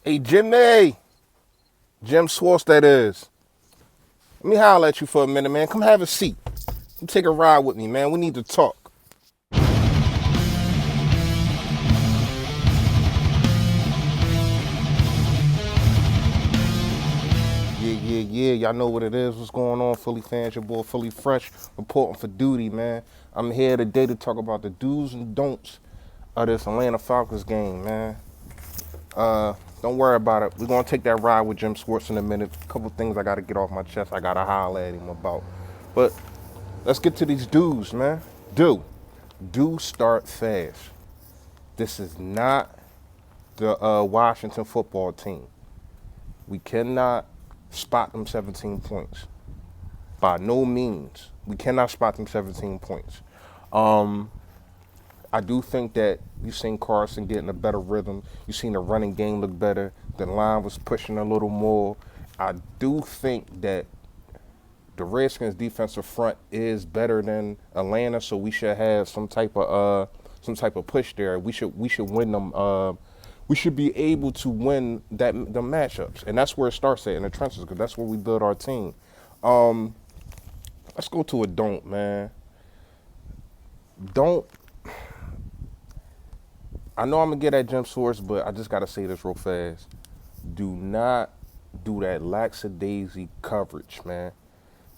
Hey, Jimmy. Jim Schwartz, that is. Let me holler at you for a minute, man. Come have a seat. Come take a ride with me, man. We need to talk. Yeah. Y'all know what it is. What's going on, Philly fans? Your boy, Philly Fresh, reporting for duty, man. I'm here today to talk about the do's and don'ts of this Atlanta Falcons game, man. Don't worry about it. We're going to take that ride with Jim Schwartz in a minute. A couple things I got to get off my chest. I got to holler at him about. But let's get to these do's, man. Do start fast. This is not the Washington football team. We cannot spot them 17 points. By no means. We cannot spot them 17 points. I do think that you've seen Carson getting a better rhythm. You've seen the running game look better. The line was pushing a little more. I do think that the Redskins defensive front is better than Atlanta, so we should have some type of push there. We should win them. We should be able to win the matchups, and that's where it starts at in the trenches, because that's where we build our team. Let's go to a don't, man. Don't. I know I'm gonna get at Jim Source, but I just gotta say this real fast. Do not do that lackadaisy coverage, man.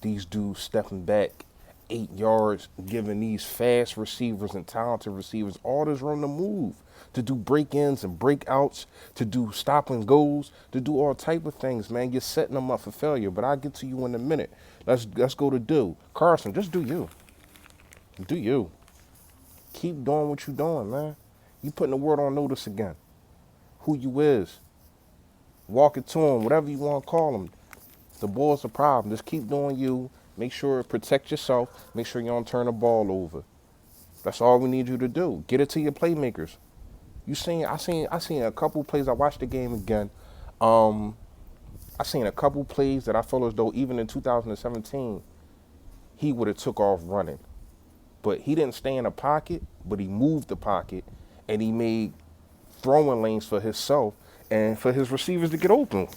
These dudes stepping back 8 yards, giving these fast receivers and talented receivers all this room to move, to do break-ins and breakouts, to do stop and goes, to do all type of things, man. You're setting them up for failure, but I'll get to you in a minute. Let's go to do. Carson, just do you. Do you. Keep doing what you're doing, man. You putting the word on notice again. Who you is. Walk it to him, whatever you want to call him. The ball's a problem. Just keep doing you. Make sure protect yourself. Make sure you don't turn the ball over. That's all we need you to do. Get it to your playmakers. I seen a couple plays. I watched the game again. I seen a couple plays that I felt as though even in 2017 he would have took off running, but he didn't stay in the pocket. But he moved the pocket, and he made throwing lanes for himself and for his receivers to get open.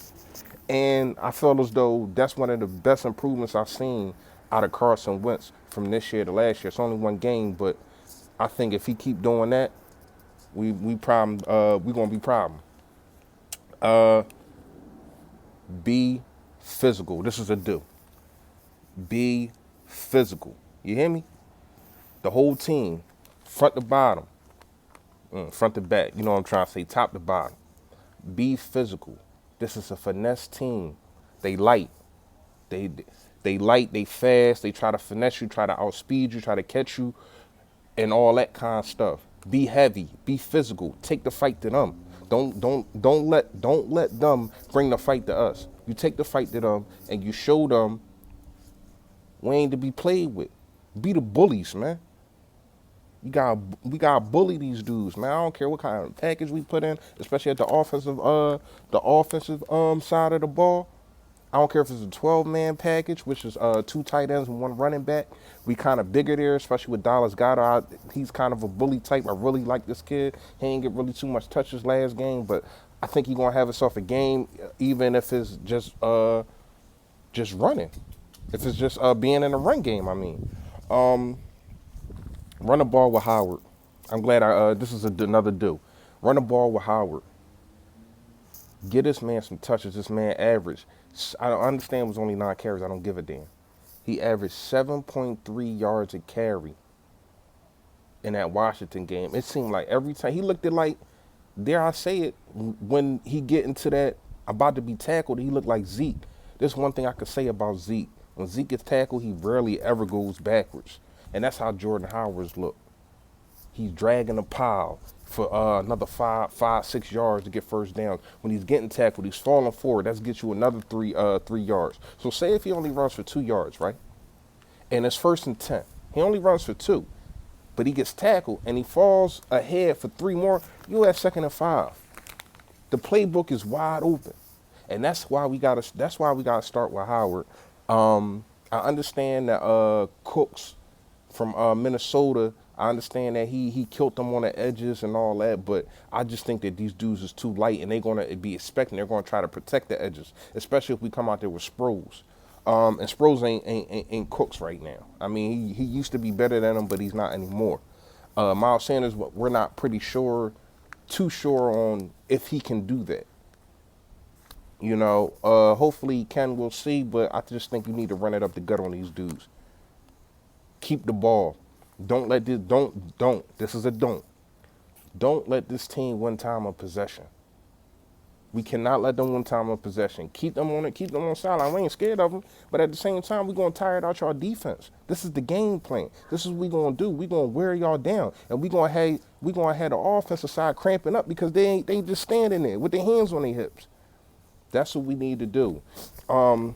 And I felt as though that's one of the best improvements I've seen out of Carson Wentz from this year to last year. It's only one game, but I think if he keep doing that, we gonna be problem. Be physical. This is a do. Be physical. You hear me? The whole team, front to bottom, front to back. You know what I'm trying to say, top to bottom. Be physical. This is a finesse team. They light. They light, they fast, they try to finesse you, try to outspeed you, try to catch you, and all that kind of stuff. Be heavy, be physical, take the fight to them. Don't let them bring the fight to us. You take the fight to them and you show them we ain't to be played with. Be the bullies, man. We gotta bully these dudes, man. I don't care what kind of package we put in, especially at the offensive side of the ball. I don't care if it's a 12-man package, which is two tight ends and one running back. We kind of bigger there, especially with Dallas Goedert. He's kind of a bully type. I really like this kid. He ain't get really too much touches last game, but I think he's gonna have himself a game, even if it's just running. If it's just being in a run game, I mean. Run the ball with Howard. I'm glad this is another do. Run the ball with Howard. Get this man some touches. This man averaged. I understand it was only 9 carries. I don't give a damn. He averaged 7.3 yards a carry in that Washington game. It seemed like every time he looked at, like, dare I say it, when he get into that about to be tackled, he looked like Zeke. There's one thing I could say about Zeke. When Zeke gets tackled, he rarely ever goes backwards. And that's how Jordan Howard's look. He's dragging a pile for another 6 yards to get first down. When he's getting tackled, he's falling forward. That gets you another 3 yards. So say if he only runs for 2 yards, right? And it's 1st and 10. He only runs for 2. But he gets tackled and he falls ahead for 3 more. You at 2nd and 5. The playbook is wide open. And that's why we gotta start with Howard. I understand that Cooks from Minnesota, I understand that he killed them on the edges and all that, but I just think that these dudes is too light, and they're gonna be expecting they're gonna try to protect the edges, especially if we come out there with Sproles. And Sproles ain't Cooks right now. I mean, he used to be better than him, but he's not anymore. Miles Sanders, we're not too sure on if he can do that. Hopefully Ken will see, but I just think you need to run it up the gut on these dudes. Keep the ball. Don't let this don't. This is a don't. Don't let this team win time of possession. We cannot let them win time of possession. Keep them on it. Keep them on sideline. We ain't scared of them, but at the same time, we're gonna tire out y'all defense. This is the game plan. This is what we gonna do. We gonna wear y'all down, and we gonna have the offensive side cramping up because they just standing there with their hands on their hips. That's what we need to do. Don't.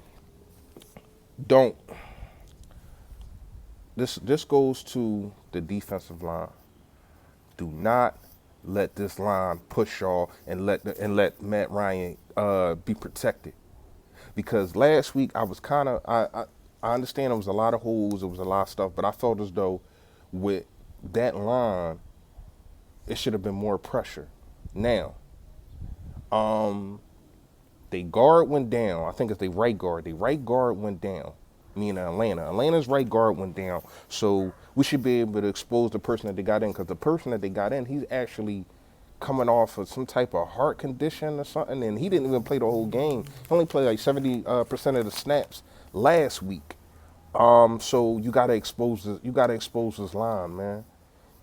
This goes to the defensive line. Do not let this line push y'all and let Matt Ryan be protected. Because last week I was kind of I understand there was a lot of holes, there was a lot of stuff, but I felt as though with that line it should have been more pressure. Now, they guard went down. I think it's the right guard. The right guard went down. Meaning Atlanta. Atlanta's right guard went down. So we should be able to expose the person that they got in, because the person that they got in, he's actually coming off of some type of heart condition or something, and he didn't even play the whole game. He only played like 70% of the snaps last week. So you gotta expose this line, man.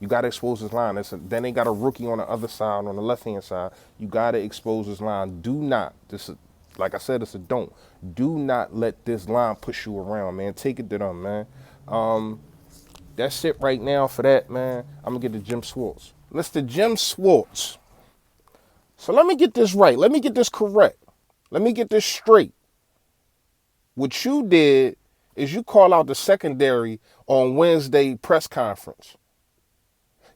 You gotta expose this line. Then they got a rookie on the other side, on the left hand side. You gotta expose this line. Do not. This is, like I said, it's a don't. Do not let this line push you around, man. Take it to them, man. That's it right now for that, man. I'm gonna get to Jim Schwartz. Mr. Jim Schwartz. So let me get this right. Let me get this correct. Let me get this straight. What you did is you call out the secondary on Wednesday press conference.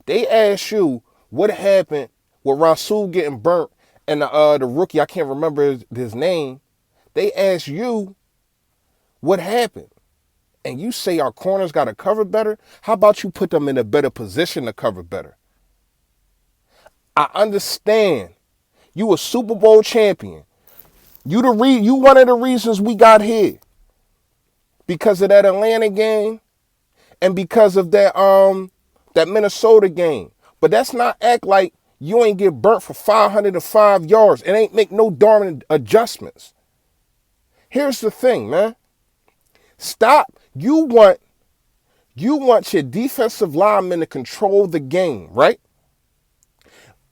They asked you what happened with Rasul getting burnt and the rookie, I can't remember his name. They asked you what happened. And you say our corners got to cover better? How about you put them in a better position to cover better? I understand. You a Super Bowl champion. You one of the reasons we got here. Because of that Atlanta game and because of that Minnesota game. But that's not act like you ain't get burnt for 505 yards and ain't make no darn adjustments. Here's the thing, man. Stop. You want your defensive linemen to control the game, right?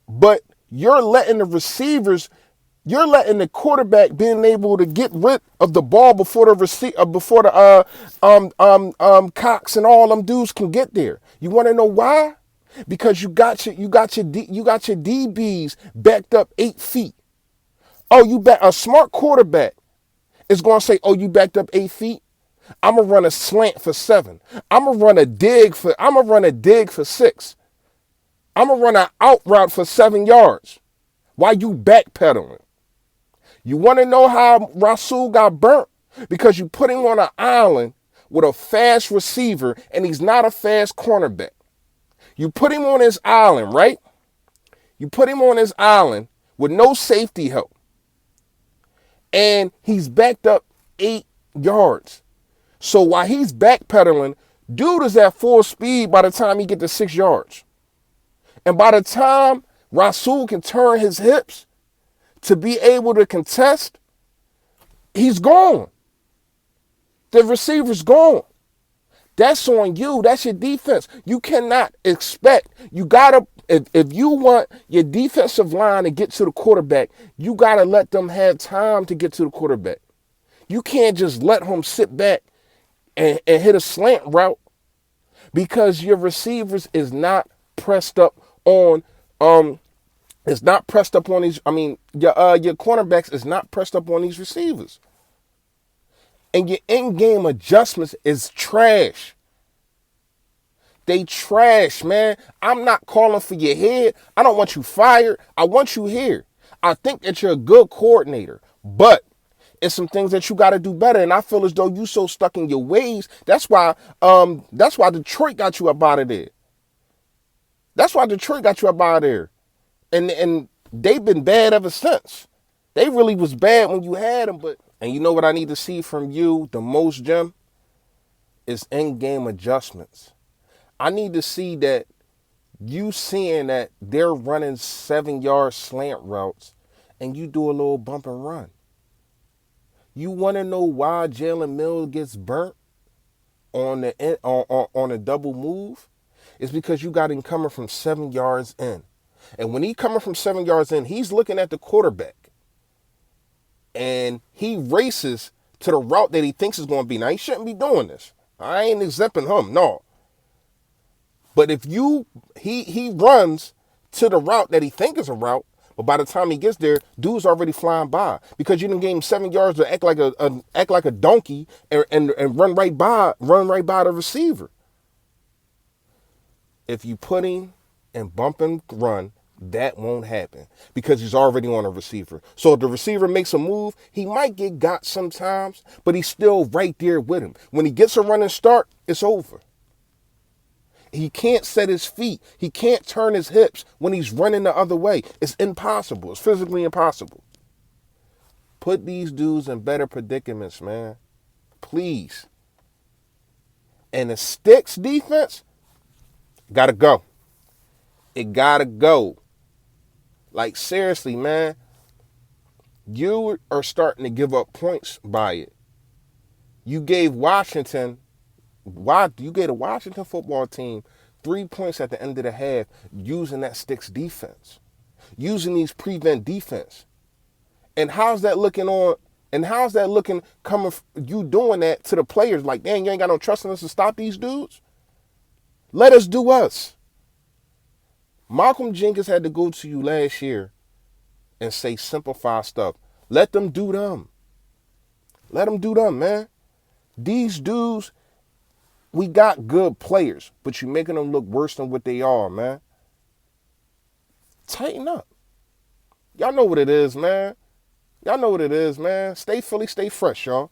But you're letting the receivers, you're letting the quarterback being able to get rid of the ball before the Cox and all them dudes can get there. You want to know why? Because you got your DBs backed up 8 feet. Oh, a smart quarterback is going to say, "Oh, you backed up 8 feet. I'm gonna run a slant for 7. I'm gonna run a dig for 6. I'm gonna run an out route for 7 yards." While you backpedaling. You want to know how Rasul got burnt? Because you put him on an island with a fast receiver, and he's not a fast cornerback. You put him on his island, right? You put him on his island with no safety help. And he's backed up 8 yards. So while he's backpedaling, dude is at full speed by the time he get to 6 yards. And by the time Rasul can turn his hips to be able to contest, he's gone. The receiver's gone. That's on you. That's your defense. You cannot expect. You gotta, if you want your defensive line to get to the quarterback, you gotta let them have time to get to the quarterback. You can't just let him sit back and hit a slant route because your receivers is not pressed up on your cornerbacks is not pressed up on these receivers. And your in-game adjustments is trash. They trash, man. I'm not calling for your head. I don't want you fired. I want you here. I think that you're a good coordinator, but it's some things that you got to do better. And I feel as though you so stuck in your ways. That's why Detroit got you up out of there. That's why Detroit got you up out of there. And they've been bad ever since. They really was bad when you had them, but and you know what I need to see from you the most, Jim, is in-game adjustments. I need to see that you seeing that they're running 7-yard slant routes and you do a little bump and run. You want to know why Jalen Mills gets burnt on on a double move? It's because you got him coming from 7 yards in. And when he coming from 7 yards in, he's looking at the quarterback. And he races to the route that he thinks is going to be. Now, he shouldn't be doing this. I ain't exempting him, no. But if he runs to the route that he thinks is a route, but by the time he gets there, dude's already flying by because you didn't give him 7 yards to act like a donkey and run right by the receiver. If you put him and bump and run, that won't happen because he's already on a receiver. So if the receiver makes a move, he might get got sometimes, but he's still right there with him. When he gets a running start, it's over. He can't set his feet. He can't turn his hips when he's running the other way. It's impossible. It's physically impossible. Put these dudes in better predicaments, man. Please. And the Sticks defense, gotta go. It gotta go. Like, seriously, man. You are starting to give up points by it. You gave the Washington football team 3 points at the end of the half using that Sticks defense, using these prevent defense. And how's that looking coming, you doing that to the players? Like, dang, you ain't got no trust in us to stop these dudes? Let us do us. Malcolm Jenkins had to go to you last year and say simplify stuff. Let them do them. Let them do them, man. These dudes, we got good players, but you're making them look worse than what they are, man. Tighten up. Y'all know what it is, man. Y'all know what it is, man. Stay Philly, stay fresh, y'all.